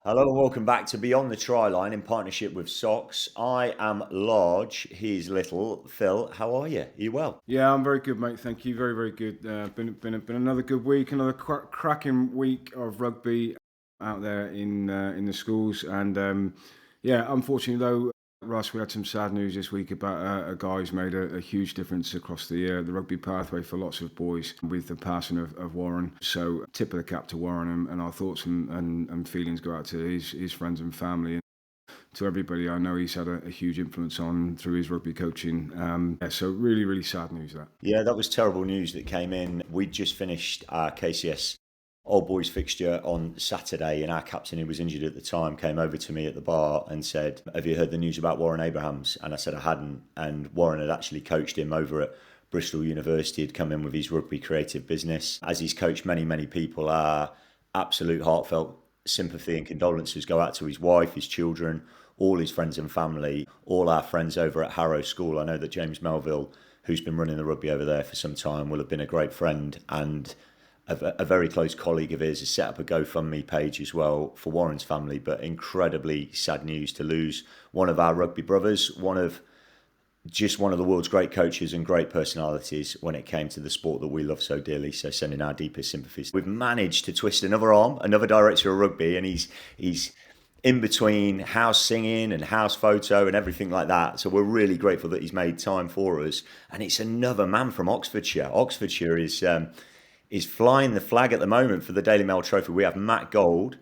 Hello and welcome back to Beyond the Try Line in partnership with SOCS. I am large, he's little. Phil, how are you? Are you well? Yeah, I'm very good, mate. Thank you. Very, very good. Been another good week, another cracking week of rugby out there in the schools. And yeah, unfortunately though, Russ, we had some sad news this week about a guy who's made a huge difference across the rugby pathway for lots of boys with the passing of Warren. So tip of the cap to Warren, and our thoughts and feelings go out to his friends and family. To everybody I know he's had a huge influence on through his rugby coaching. Yeah, so really, really sad news that. Yeah, that was terrible news that came in. We'd just finished our KCS Old Boys fixture on Saturday, and our captain, who was injured at the time, came over to me at the bar and said, "Have you heard the news about Warren Abrahams?" And I said I hadn't. And Warren had actually coached him over at Bristol University, had come in with his rugby creative business. As he's coached many, many people, our absolute heartfelt sympathy and condolences go out to his wife, his children, all his friends and family, all our friends over at Harrow School. I know that James Melville, who's been running the rugby over there for some time, will have been a great friend, and a very close colleague of his has set up a GoFundMe page as well for Warren's family. But incredibly sad news to lose one of our rugby brothers, one of the world's great coaches and great personalities when it came to the sport that we love so dearly. So sending our deepest sympathies. We've managed to twist another arm, another director of rugby, and he's in between house singing and house photo and everything like that. So we're really grateful that he's made time for us. And it's another man from Oxfordshire. Oxfordshire is flying the flag at the moment for the Daily Mail Trophy. We have Matt Gold,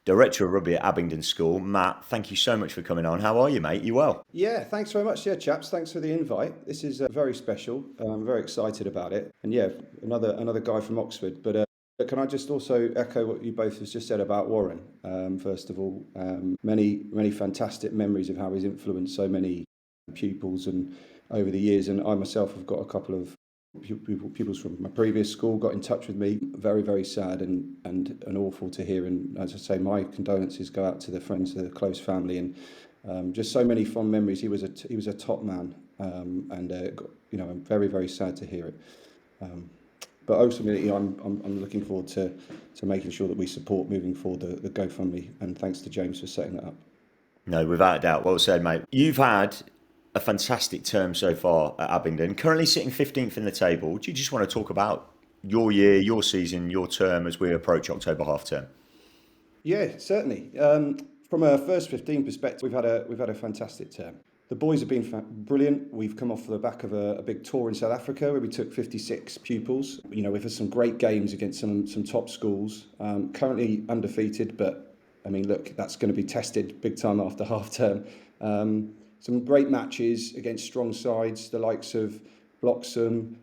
Director of Rugby at Abingdon School. Matt, thank you so much for coming on. How are you, mate? You well? Yeah, thanks very much. Yeah, chaps, thanks for the invite. This is very special. I'm very excited about it. And yeah, another guy from Oxford. But can I just also echo what you both have just said about Warren? First of all, many fantastic memories of how he's influenced so many pupils and over the years. And I myself have got a couple of pupils from my previous school got in touch with me. Very, very sad and awful to hear. And as I say, my condolences go out to the friends, to the close family, and just so many fond memories. He was a top man, and I'm very, very sad to hear it. But ultimately, I'm looking forward to making sure that we support moving forward the GoFundMe. And thanks to James for setting that up. No, without a doubt. Well said, mate. You've had a fantastic term so far at Abingdon, currently sitting 15th in the table. Do you just want to talk about your year, your season, your term as we approach October half term? Yeah, certainly. From a first 15 perspective, we've had a fantastic term. The boys have been brilliant. We've come off the back of a big tour in South Africa where we took 56 pupils. We've had some great games against some top schools. Currently undefeated, but I mean, look, that's going to be tested big time after half term. Some great matches against strong sides, the likes of Bloxham.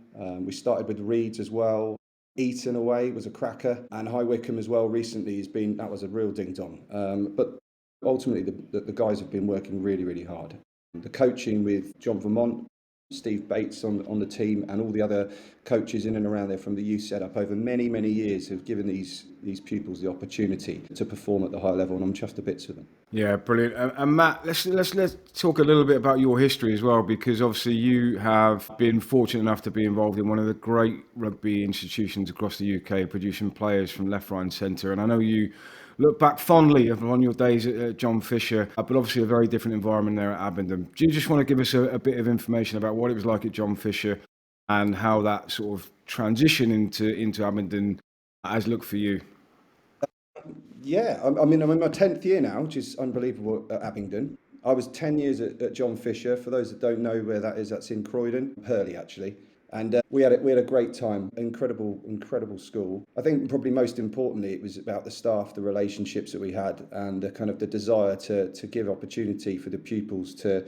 We started with Leeds as well. Eton away was a cracker, and High Wycombe as well recently that was a real ding dong. But ultimately, the guys have been working really, really hard. The coaching with John Vermont, Steve Bates on the team, and all the other coaches in and around there from the youth setup over many, many years have given these pupils the opportunity to perform at the high level, and I'm chuffed to bits with them. Yeah, brilliant. And Matt, let's talk a little bit about your history as well, because obviously you have been fortunate enough to be involved in one of the great rugby institutions across the UK, producing players from left, right, and centre. And I know you look back fondly on your days at John Fisher, but obviously a very different environment there at Abingdon. Do you just want to give us a bit of information about what it was like at John Fisher and how that sort of transition into Abingdon has looked for you? Yeah, I mean, I'm in my 10th year now, which is unbelievable at Abingdon. I was 10 years at John Fisher. For those that don't know where that is, that's in Croydon, Hurley actually. And we had a great time, incredible school. I think probably most importantly, it was about the staff, the relationships that we had, and the kind of the desire to give opportunity for the pupils to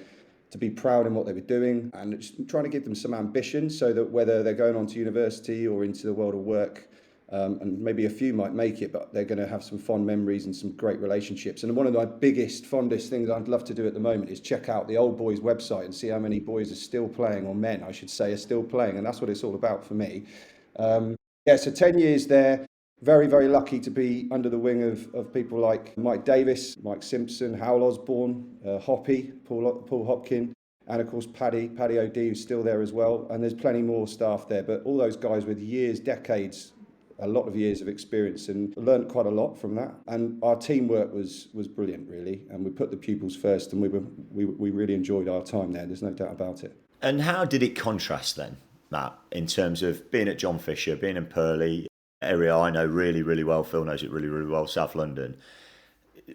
be proud in what they were doing, and just trying to give them some ambition so that whether they're going on to university or into the world of work, and maybe a few might make it, but they're going to have some fond memories and some great relationships. And one of my fondest things I'd love to do at the moment is check out the Old Boys website and see how many boys are still playing, or men, I should say, are still playing. And that's what it's all about for me. Yeah, so 10 years there. Very, very lucky to be under the wing of people like Mike Davis, Mike Simpson, Howell Osborne, Hoppy, Paul Hopkin, and of course Paddy O'D, who's still there as well. And there's plenty more staff there, but all those guys with years, decades a lot of years of experience and learnt quite a lot from that. And our teamwork was brilliant, really. And we put the pupils first, and we really enjoyed our time there. There's no doubt about it. And how did it contrast then, Matt, in terms of being at John Fisher, being in Purley, area I know really, really well, Phil knows it really, really well, South London.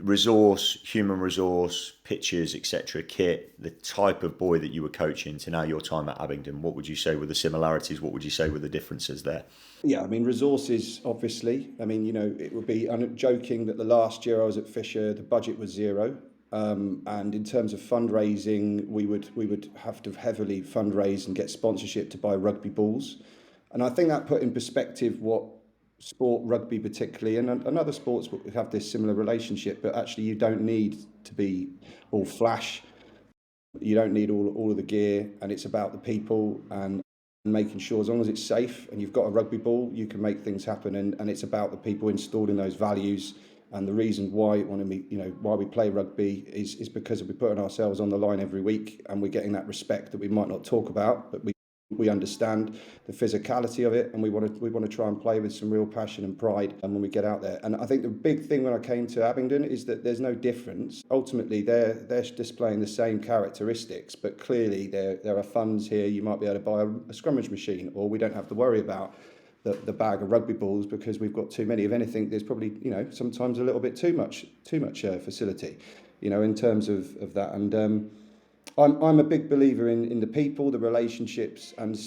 Resource, human resource, pitches, etc., kit, the type of boy that you were coaching to now your time at Abingdon, what would you say were the similarities? What would you say were the differences there? Yeah, I mean, resources, obviously. I mean, it would be joking that the last year I was at Fisher, the budget was zero. And in terms of fundraising, we would have to heavily fundraise and get sponsorship to buy rugby balls. And I think that put in perspective what sport, rugby particularly, and other sports have this similar relationship, but actually you don't need to be all flash. You don't need all of the gear, and it's about the people and making sure as long as it's safe and you've got a rugby ball, you can make things happen. And it's about the people installing those values. And the reason why why we play rugby is because we're putting ourselves on the line every week, and we're getting that respect that we might not talk about, but we understand the physicality of it, and we want to try and play with some real passion and pride. And when we get out there, and I think the big thing when I came to Abingdon is that there's no difference. Ultimately, they're displaying the same characteristics, but clearly there are funds here. You might be able to buy a scrummage machine, or we don't have to worry about the bag of rugby balls because we've got too many. If anything, there's probably sometimes a little bit too much facility, in terms of that. And I'm a big believer in the people, the relationships, and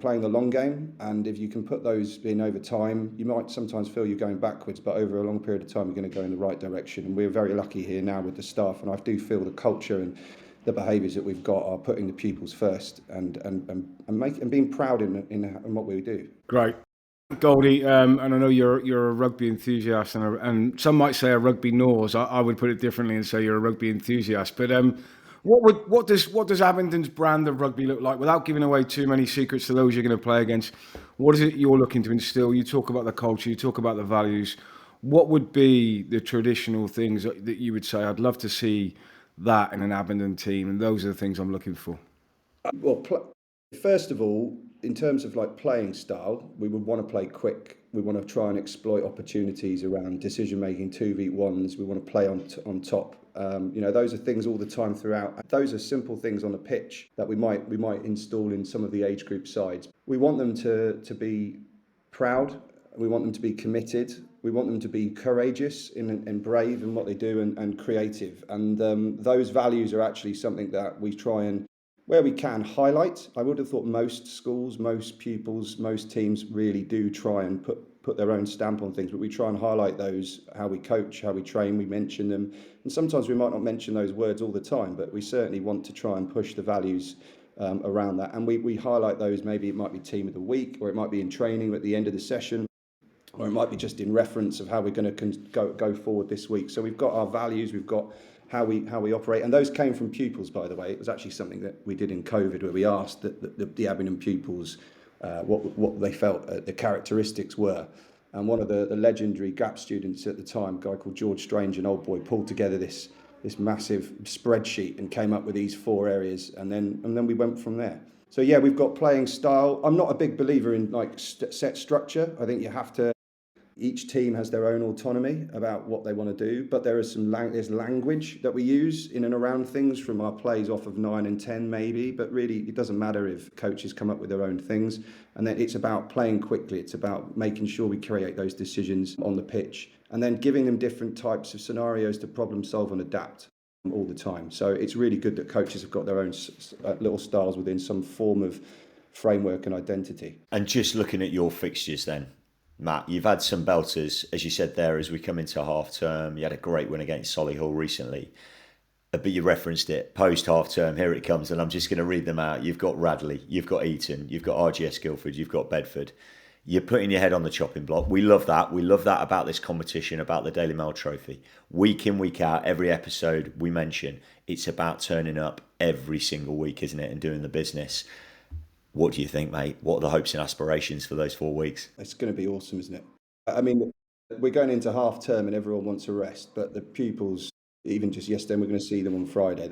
playing the long game. And if you can put those in over time, you might sometimes feel you're going backwards, but over a long period of time, you're going to go in the right direction. And we're very lucky here now with the staff, and I do feel the culture and the behaviours that we've got are putting the pupils first and being proud in what we do. Great. Goldie, and I know you're a rugby enthusiast, and some might say a rugby nose. I would put it differently and say you're a rugby enthusiast. But what does Abingdon's brand of rugby look like? Without giving away too many secrets to those you're going to play against, what is it you're looking to instill? You talk about the culture, you talk about the values. What would be the traditional things that you would say? I'd love to see that in an Abingdon team, and those are the things I'm looking for. Well, first of all, in terms of like playing style, we would want to play quick. We want to try and exploit opportunities around decision making, 2v1s. We want to play on top. Those are things all the time throughout. Those are simple things on the pitch that we might install in some of the age group sides. We want them to be proud. We want them to be committed. We want them to be courageous and brave in what they do and creative. And those values are actually something that we try and, where we can, highlight. I would have thought most schools, most pupils, most teams really do try and put their own stamp on things, but we try and highlight those, how we coach, how we train, we mention them. And sometimes we might not mention those words all the time, but we certainly want to try and push the values around that. And we highlight those. Maybe it might be team of the week, or it might be in training at the end of the session, or it might be just in reference of how we're going to go forward this week. So we've got our values, we've got how we operate, and those came from pupils, by the way. It was actually something that we did in COVID, where we asked the Abingdon pupils what they felt the characteristics were. And one of the legendary GAP students at the time, a guy called George Strange, an old boy, pulled together this massive spreadsheet and came up with these 4 areas, and then we went from there. So yeah, we've got playing style. I'm not a big believer in like set structure. I think you have to. Each team has their own autonomy about what they want to do, but there is there's language that we use in and around things from our plays off of 9 and 10 maybe, but really it doesn't matter if coaches come up with their own things. And then it's about playing quickly. It's about making sure we create those decisions on the pitch, and then giving them different types of scenarios to problem solve and adapt all the time. So it's really good that coaches have got their own little styles within some form of framework and identity. And just looking at your fixtures then, Matt, you've had some belters, as you said there, as we come into half term. You had a great win against Solihull recently, but you referenced it. Post half term, here it comes, and I'm just going to read them out. You've got Radley, you've got Eton, you've got RGS Guildford, you've got Bedford. You're putting your head on the chopping block. We love that. We love that about this competition, about the Daily Mail Trophy. Week in, week out, every episode we mention, it's about turning up every single week, isn't it, and doing the business. What do you think, mate? What are the hopes and aspirations for those 4 weeks? It's going to be awesome, isn't it? I mean, we're going into half term and everyone wants a rest, but the pupils, even just yesterday, we're going to see them on Friday.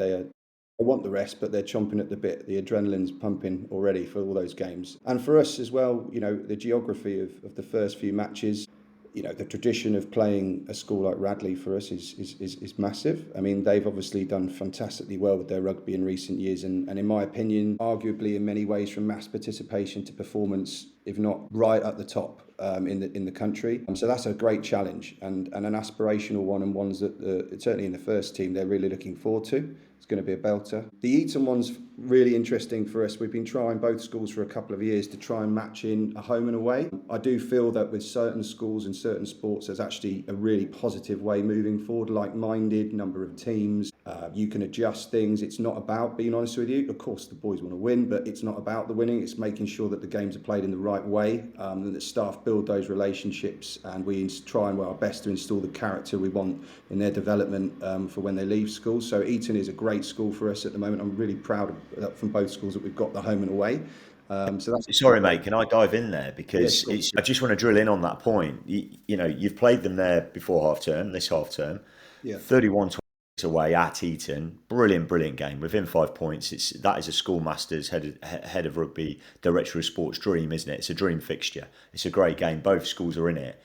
They want the rest, but they're chomping at the bit. The adrenaline's pumping already for all those games. And for us as well, the geography of the first few matches, the tradition of playing a school like Radley for us is massive. I mean, they've obviously done fantastically well with their rugby in recent years, and in my opinion, arguably in many ways from mass participation to performance, if not right at the top in the country. So that's a great challenge and an aspirational one, and ones that certainly in the first team they're really looking forward to. It's going to be a belter. The Eton one's really interesting for us. We've been trying both schools for a couple of years to try and match in a home and away. I do feel that with certain schools and certain sports, there's actually a really positive way moving forward, like-minded, number of teams. You can adjust things. It's not about, being honest with you, of course the boys want to win, but it's not about the winning. It's making sure that the games are played in the right way, and that staff build those relationships, and we try and our best to install the character we want in their development for when they leave school. So Eton is a great school for us at the moment. I'm really proud of that from both schools that we've got the home and away. So that's Sorry, mate, can I dive in there? Because I just want to drill in on that point. You've played them there before half term, this half term. Yeah. 31-20 away at Eton. Brilliant game. Within 5 points. That is a schoolmaster's head of rugby, director of sports dream, isn't it? It's a dream fixture. It's a great game. Both schools are in it.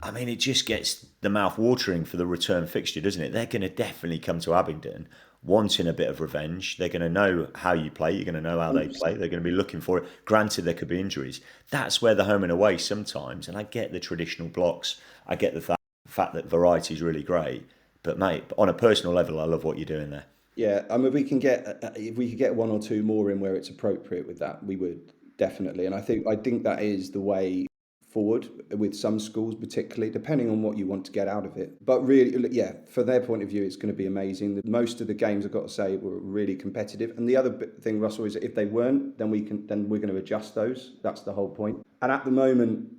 I mean, it just gets the mouth watering for the return fixture, doesn't it? They're going to definitely come to Abingdon wanting a bit of revenge. They're going to know how you play. You're going to know how they play. They're going to be looking for it. Granted, there could be injuries. That's where the home and away sometimes, and I get the traditional blocks. I get the fact that variety is really great. But, mate, on a personal level, I love what you're doing there. Yeah, I mean, if we could get one or two more in where it's appropriate with that, we would definitely. And I think that is the way forward with some schools, particularly depending on what you want to get out of it. But really, yeah, for their point of view, it's going to be amazing. Most of the games, I've got to say, were really competitive. And the other thing, Russell, is that if they weren't, then we're going to adjust those. That's the whole point. And at the moment,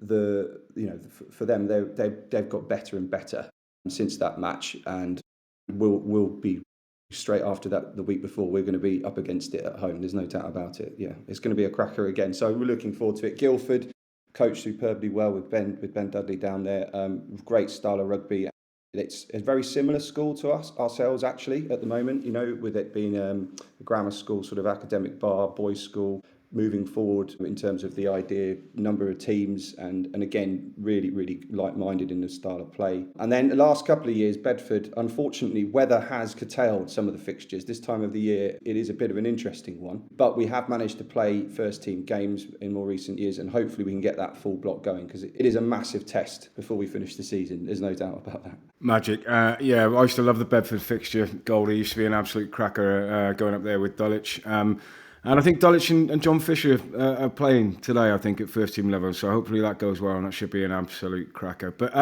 for them, they've got better and better since that match, and we'll be straight after that. The week before, we're going to be up against it at home. There's no doubt about it. Yeah, it's going to be a cracker again. So we're looking forward to it. Guildford coached superbly well with Ben Dudley down there. Great style of rugby. It's a very similar school to ourselves actually at the moment. With it being a grammar school, sort of academic bar, boys' school. Moving forward in terms of the idea, number of teams, and again, really like-minded in the style of play. And then the last couple of years, Bedford, unfortunately, weather has curtailed some of the fixtures. This time of the year, it is a bit of an interesting one. But we have managed to play first-team games in more recent years, and hopefully we can get that full block going, because it is a massive test before we finish the season. There's no doubt about that. Magic. Yeah, I used to love the Bedford fixture. Goldie used to be an absolute cracker going up there with Dulwich. And I think Dulwich and John Fisher are playing today, I think, at first team level. So hopefully that goes well, and that should be an absolute cracker. But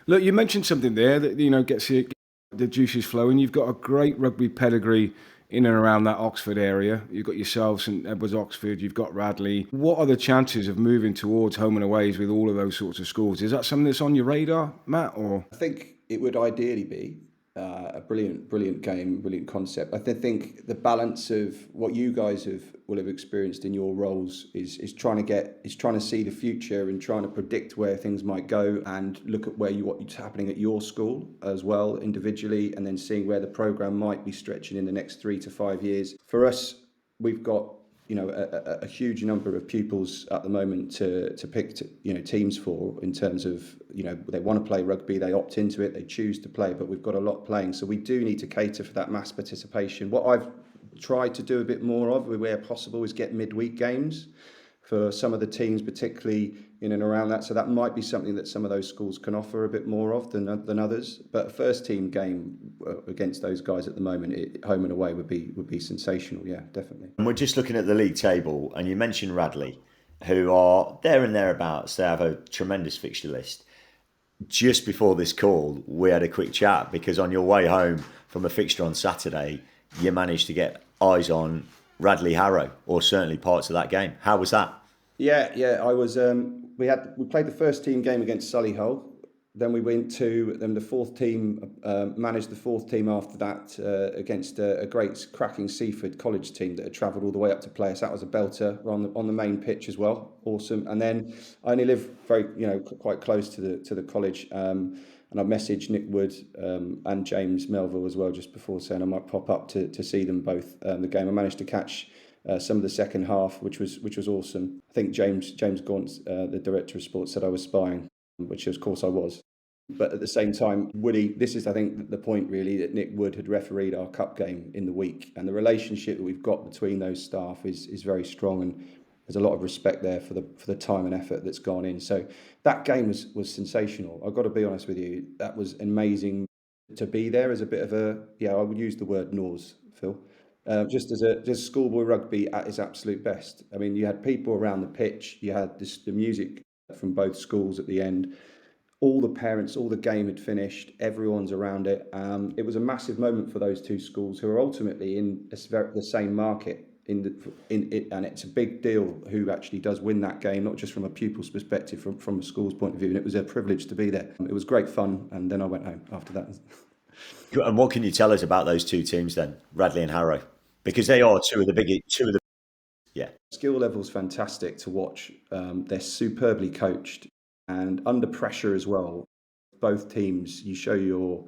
look, you mentioned something there that, gets the juices flowing. You've got a great rugby pedigree in and around that Oxford area. You've got yourself, St Edward's Oxford, you've got Radley. What are the chances of moving towards home and aways with all of those sorts of schools? Is that something that's on your radar, Matt? Or I think it would ideally be a brilliant game, brilliant concept. I think the balance of what you guys will have experienced in your roles is trying to see the future and trying to predict where things might go, and look at what's happening at your school as well individually, and then seeing where the program might be stretching in the next 3 to 5 years. For us, we've got a huge number of pupils at the moment to pick teams for, in terms of they want to play rugby, they opt into it, they choose to play, but we've got a lot playing, so we do need to cater for that mass participation. What I've tried to do a bit more of, where possible, is get midweek games for some of the teams, particularly in and around that. So that might be something that some of those schools can offer a bit more of than others. But a first team game against those guys at the moment, home and away, would be sensational. Yeah, definitely. And we're just looking at the league table, and you mentioned Radley, who are there and thereabouts. They have a tremendous fixture list. Just before this call, we had a quick chat, because on your way home from a fixture on Saturday, you managed to get eyes on Radley Harrow, or certainly parts of that game. How was that? Yeah. I was. We played the first team game against Solihull. Then we went to the fourth team. Managed the fourth team after that against a great cracking Seaford College team that had travelled all the way up to play us. That was a belter on the main pitch as well. Awesome. And then I only live quite close to the college. And I messaged Nick Wood and James Melville as well just before, saying I might pop up to see them both the game. I managed to catch some of the second half, which was awesome. I think James Gaunt, the director of sports, said I was spying, which of course I was. But at the same time, Woody, this is, I think, the point really, that Nick Wood had refereed our cup game in the week. And the relationship that we've got between those staff is very strong. And there's a lot of respect there for the time and effort that's gone in. So that game was sensational. I've got to be honest with you. That was amazing to be there as a bit of I would use the word nose, Phil. Just schoolboy rugby at its absolute best. I mean, you had people around the pitch. You had the music from both schools at the end. All the parents, all the game had finished, everyone's around it. It was a massive moment for those two schools who are ultimately in the same market. And it's a big deal who actually does win that game, not just from a pupil's perspective, from a school's point of view. And it was a privilege to be there. It was great fun, and then I went home after that. And what can you tell us about those two teams then, Radley and Harrow? Because they are two of the yeah. Skill level's fantastic to watch. They're superbly coached. And under pressure as well, both teams, you show your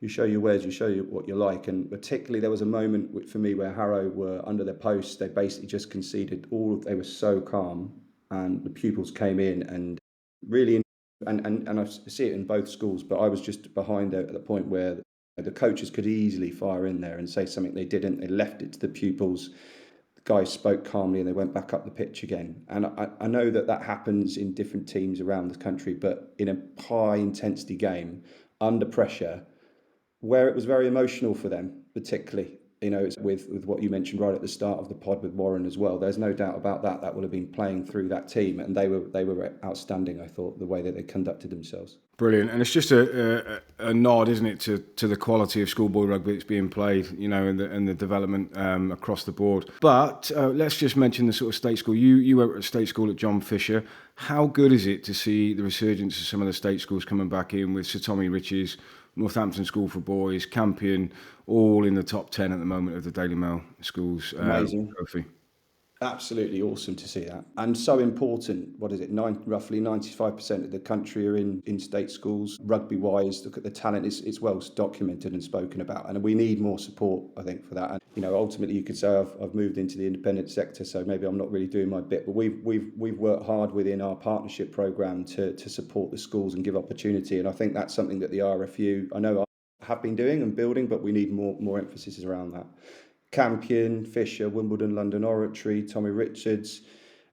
wares, you show you what you like. And particularly there was a moment for me where Harrow were under their posts. They basically just conceded they were so calm, and the pupils came in and really, and I see it in both schools, but I was just behind there at the point where the coaches could easily fire in there and say something they didn't. They left it to the pupils. Guys spoke calmly and they went back up the pitch again. And I know that happens in different teams around the country, but in a high intensity game, under pressure, where it was very emotional for them, particularly, with what you mentioned right at the start of the pod with Warren as well. There's no doubt about that. That will have been playing through that team, and they were outstanding, I thought, the way that they conducted themselves. Brilliant, and it's just a nod, isn't it, to the quality of schoolboy rugby that's being played, and the development across the board. But let's just mention the sort of state school. You were at state school at John Fisher. How good is it to see the resurgence of some of the state schools coming back in with Sir Tommy Riches, Northampton School for Boys, Campion, all in the top 10 at the moment of the Daily Mail schools trophy? Absolutely awesome to see that, and so important. What is it? Roughly 95% of the country are in state schools. Rugby-wise, look at the talent. It's well documented and spoken about, and we need more support, I think, for that. And ultimately, you could say I've moved into the independent sector, so maybe I'm not really doing my bit. But we've worked hard within our partnership program to support the schools and give opportunity, and I think that's something that the RFU, I know, have been doing and building, but we need more emphasis around that. Campion, Fisher, Wimbledon, London Oratory, Tommy Richards.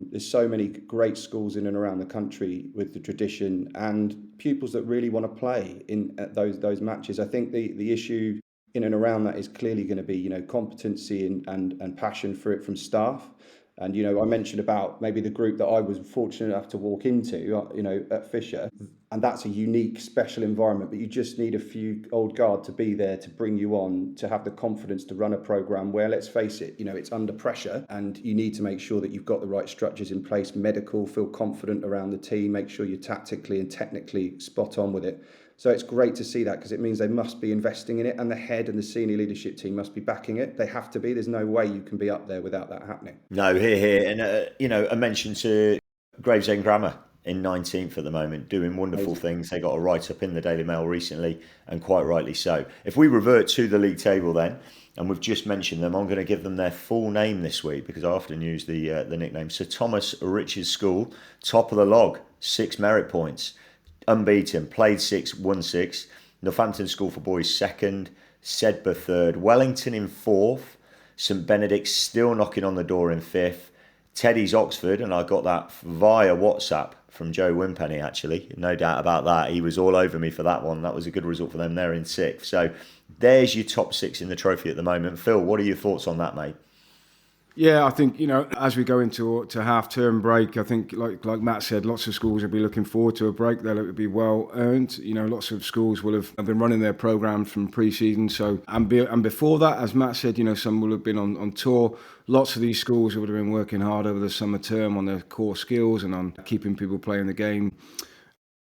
There's so many great schools in and around the country with the tradition and pupils that really want to play in those matches. I think the issue in and around that is clearly going to be competency and passion for it from staff. And I mentioned about maybe the group that I was fortunate enough to walk into, at Fisher, and that's a unique, special environment. But you just need a few old guard to be there to bring you on, to have the confidence to run a program where, let's face it, it's under pressure, and you need to make sure that you've got the right structures in place, medical, feel confident around the team, make sure you're tactically and technically spot on with it. So it's great to see that, because it means they must be investing in it, and the head and the senior leadership team must be backing it. They have to be. There's no way you can be up there without that happening. No, here. And, a mention to Gravesend Grammar in 19th at the moment, doing wonderful things. They got a write-up in the Daily Mail recently, and quite rightly so. If we revert to the league table then, and we've just mentioned them, I'm going to give them their full name this week, because I often use the nickname. Sir Thomas Riches School, top of the log, 6 merit points. Unbeaten, played 6, won 6. Northampton School for Boys 2nd, Sedbergh 3rd, Wellington in 4th, St Benedict's still knocking on the door in 5th, Teddy's Oxford, and I got that via WhatsApp from Joe Wimpenny, actually, no doubt about that. He was all over me for that one. That was a good result for them. They're in 6th. So there's your top 6 in the trophy at the moment. Phil, what are your thoughts on that, mate? Yeah, I think, as we go into half-term break, I think, like Matt said, lots of schools will be looking forward to a break. They'll be well-earned. Lots of schools will have been running their programmes from pre-season. So, and before that, as Matt said, some will have been on tour. Lots of these schools would have been working hard over the summer term on their core skills and on keeping people playing the game.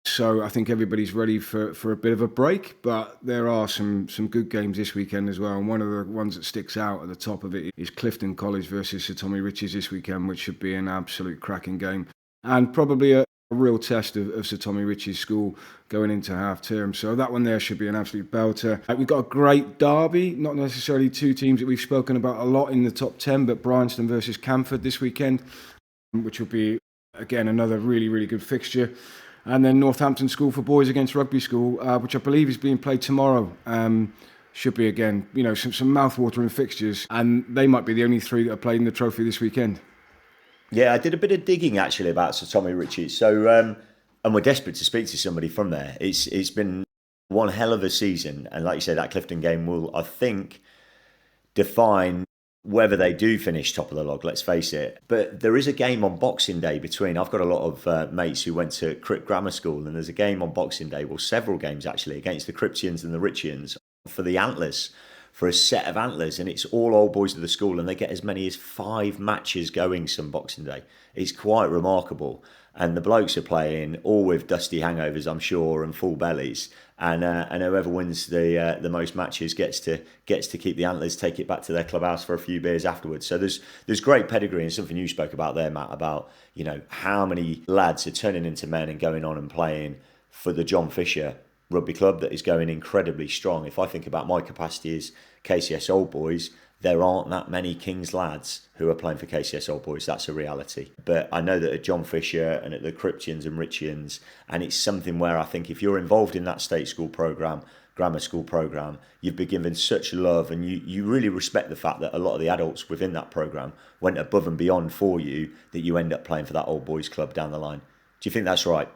So I think everybody's ready for a bit of a break, but there are some good games this weekend as well. And one of the ones that sticks out at the top of it is Clifton College versus Sir Tommy Riches this weekend, which should be an absolute cracking game. And probably a real test of Sir Tommy Ritchie's school going into half term. So that one there should be an absolute belter. We've got a great derby, not necessarily two teams that we've spoken about a lot in the top 10, but Bryanston versus Camford this weekend, which will be, again, another really, really good fixture. And then Northampton School for Boys against Rugby School, which I believe is being played tomorrow. Should be, again, some mouth-watering fixtures. And they might be the only three that are playing the trophy this weekend. Yeah, I did a bit of digging actually about Sir Tommy Ritchie. So, and we're desperate to speak to somebody from there. It's been one hell of a season, and like you say, that Clifton game will, I think, define whether they do finish top of the log. Let's face it. But there is a game on Boxing Day between. I've got a lot of mates who went to Crick Grammar School, and there's a game on Boxing Day. Well, several games actually against the Criptians and the Ritchians for the Antlers. For a set of Antlers, and it's all old boys of the school, and they get as many as 5 matches going some Boxing Day. It's quite remarkable, and the blokes are playing all with dusty hangovers, I'm sure, and full bellies, and whoever wins the most matches gets to keep the Antlers, take it back to their clubhouse for a few beers afterwards. So there's great pedigree, and something you spoke about there, Matt, about how many lads are turning into men and going on and playing for the John Fisher Rugby Club that is going incredibly strong. If I think about my capacity as KCS Old Boys, there aren't that many Kings lads who are playing for KCS Old Boys. That's a reality. But I know that at John Fisher and at the Criptians and Ritchians, and it's something where I think if you're involved in that state school programme, grammar school programme, you've been given such love, and you really respect the fact that a lot of the adults within that programme went above and beyond for you, that you end up playing for that Old Boys club down the line. Do you think that's right?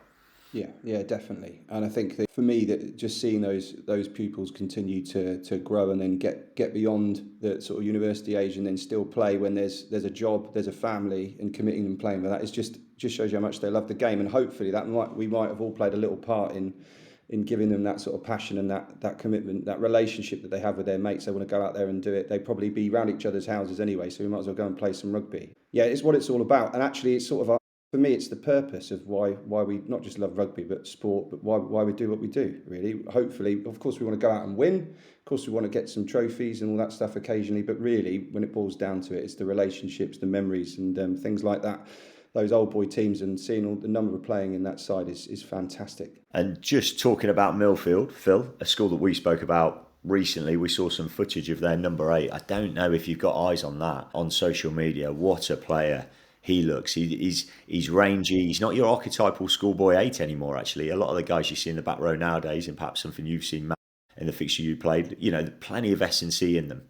Yeah, definitely. And I think that for me, that just seeing those pupils continue to grow and then get beyond the sort of university age and then still play when there's a job, there's a family, and committing and playing with that, is just shows you how much they love the game. And hopefully we might have all played a little part in giving them that sort of passion and that commitment, that relationship that they have with their mates. They want to go out there and do it. They probably be round each other's houses anyway, so we might as well go and play some rugby. Yeah, it's what it's all about. And actually, it's sort of for me, it's the purpose of why we not just love rugby, but sport, but why we do what we do, really. Hopefully, of course, we want to go out and win. Of course, we want to get some trophies and all that stuff occasionally. But really, when it boils down to it, it's the relationships, the memories, and things like that. Those old boy teams, and seeing all the number of playing in that side is fantastic. And just talking about Millfield, Phil, a school that we spoke about recently, we saw some footage of their number 8. I don't know if you've got eyes on that on social media. What a player he looks. He's rangy. He's not your archetypal schoolboy 8 anymore, actually. A lot of the guys you see in the back row nowadays, and perhaps something you've seen, Matt, in the fixture you played, plenty of S&C in them.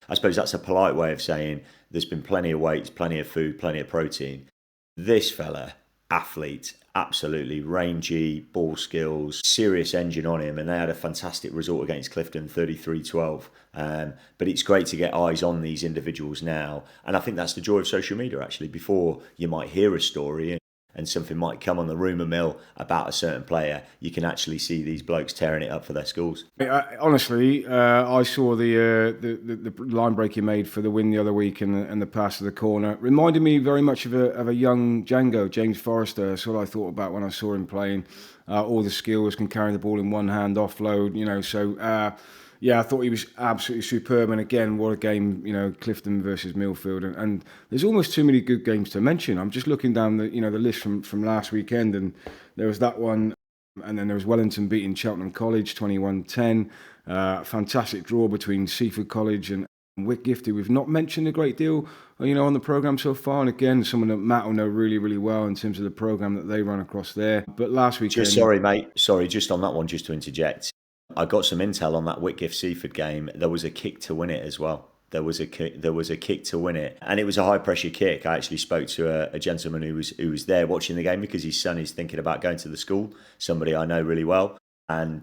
I suppose that's a polite way of saying there's been plenty of weights, plenty of food, plenty of protein. This fella, athlete, absolutely rangy, ball skills, serious engine on him, and they had a fantastic result against Clifton, 33-12. But it's great to get eyes on these individuals now, and I think that's the joy of social media, actually. Before you might hear a story and something might come on the rumour mill about a certain player, you can actually see these blokes tearing it up for their schools. Honestly, I saw the line break he made for the win the other week and the pass to the corner. Reminded me very much of a young Django, James Forrester. That's what I thought about when I saw him playing. All the skills, can carry the ball in one hand, offload, I thought he was absolutely superb. And again, what a game, Clifton versus Millfield. And there's almost too many good games to mention. I'm just looking down the list from last weekend, and there was that one. And then there was Wellington beating Cheltenham College 21-10. Fantastic draw between Seaford College and Whitgift, who we've not mentioned a great deal, on the programme so far. And again, someone that Matt will know really, really well in terms of the programme that they run across there. But last weekend... Sorry, mate. Sorry, just on that one, just to interject. I got some intel on that Whitgift Seaford game. There was a kick to win it as well. There was a kick to win it, and it was a high pressure kick. I actually spoke to a gentleman who was there watching the game because his son is thinking about going to the school. Somebody I know really well, and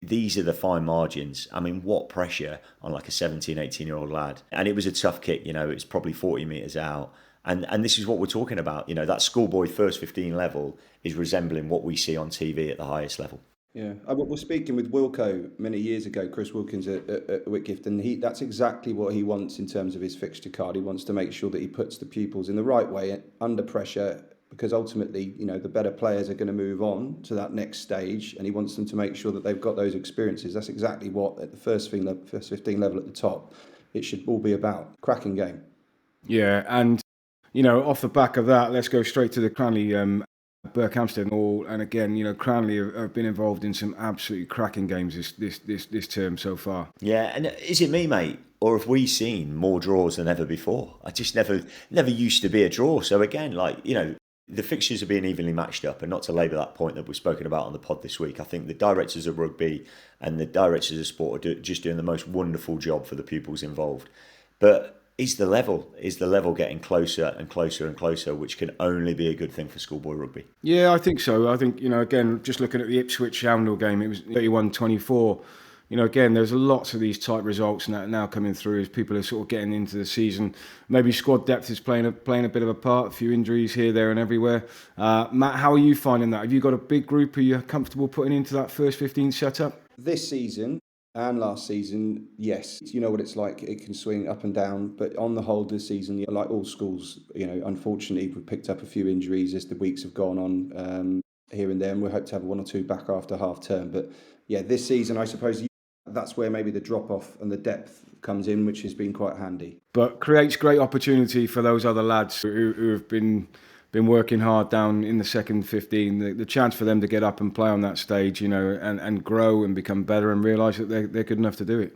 these are the fine margins. I mean, what pressure on like a 17, 18-year-old lad? And it was a tough kick. It's probably 40 metres out. And this is what we're talking about. That schoolboy first 15 level is resembling what we see on TV at the highest level. Yeah, I was speaking with Wilco many years ago, Chris Wilkins at Whitgift, and that's exactly what he wants in terms of his fixture card. He wants to make sure that he puts the pupils in the right way under pressure, because ultimately, the better players are going to move on to that next stage, and he wants them to make sure that they've got those experiences. That's exactly what, at the first 15 level at the top, it should all be about. Cracking game. Yeah, and off the back of that, let's go straight to the Cranley Berkhamsted Hall. And again, Cranley have been involved in some absolutely cracking games this term so far. Yeah, and is it me, mate, or have we seen more draws than ever before? I just never used to be a draw. So again, the fixtures are being evenly matched up, and not to labour that point that we've spoken about on the pod this week. I think the directors of rugby and the directors of sport are just doing the most wonderful job for the pupils involved. But is the level getting closer and closer and closer, which can only be a good thing for schoolboy rugby? Yeah, I think so. I think, again, just looking at the Ipswich-Houndel game, it was 31-24. Again, there's lots of these tight results now coming through as people are sort of getting into the season. Maybe squad depth is playing a bit of a part, a few injuries here, there and everywhere. Matt, how are you finding that? Have you got a big group? Are you comfortable putting into that first 15 setup? This season and last season, yes. You know what it's like. It can swing up and down. But on the whole this season, like all schools, unfortunately, we've picked up a few injuries as the weeks have gone on here and there. And we hope to have one or two back after half term. But yeah, this season, I suppose that's where maybe the drop-off and the depth comes in, which has been quite handy. But creates great opportunity for those other lads who have been working hard down in the second 15, the chance for them to get up and play on that stage, and grow and become better and realise that they're good enough to do it.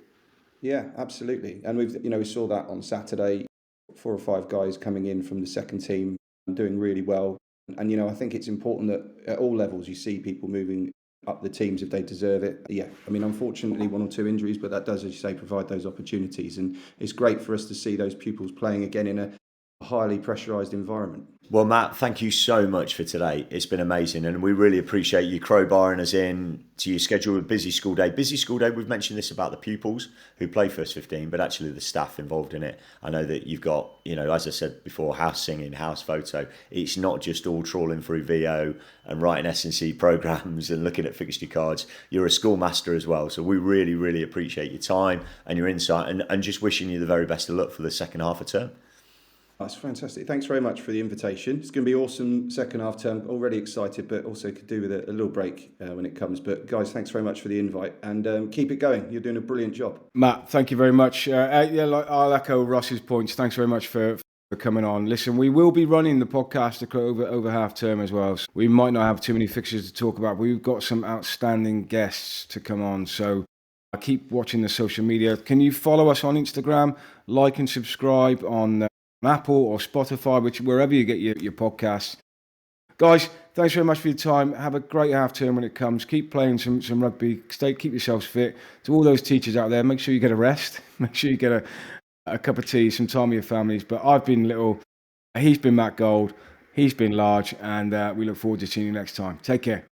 Yeah, absolutely. And we saw that on Saturday, 4 or 5 guys coming in from the second team and doing really well. And, I think it's important that at all levels you see people moving up the teams if they deserve it. Yeah, unfortunately 1 or 2 injuries, but that does, as you say, provide those opportunities. And it's great for us to see those pupils playing again in a highly pressurised environment. Well, Matt, thank you so much for today. It's been amazing, and we really appreciate you crowbarring us in to your schedule of busy school day. Busy school day, we've mentioned this about the pupils who play first 15, but actually the staff involved in it. I know that you've got, as I said before, house singing, house photo. It's not just all trawling through VO and writing S&C programmes and looking at fixture cards. You're a schoolmaster as well, so we really, really appreciate your time and your insight, and just wishing you the very best of luck for the second half of term. That's fantastic. Thanks very much for the invitation. It's going to be awesome second half term. Already excited, but also could do with a little break when it comes. But guys, thanks very much for the invite, and keep it going. You're doing a brilliant job. Matt, thank you very much. I'll echo Russ's points. Thanks very much for coming on. Listen, we will be running the podcast over half term as well. So we might not have too many fixtures to talk about, but we've got some outstanding guests to come on. So keep watching the social media. Can you follow us on Instagram, like and subscribe on Apple or Spotify, wherever you get your podcasts. Guys, thanks very much for your time. Have a great half term when it comes. Keep playing some rugby. Keep yourselves fit. To all those teachers out there, make sure you get a rest. Make sure you get a cup of tea, some time with your families. But I've been Little. He's been Matt Gold. He's been Large. And we look forward to seeing you next time. Take care.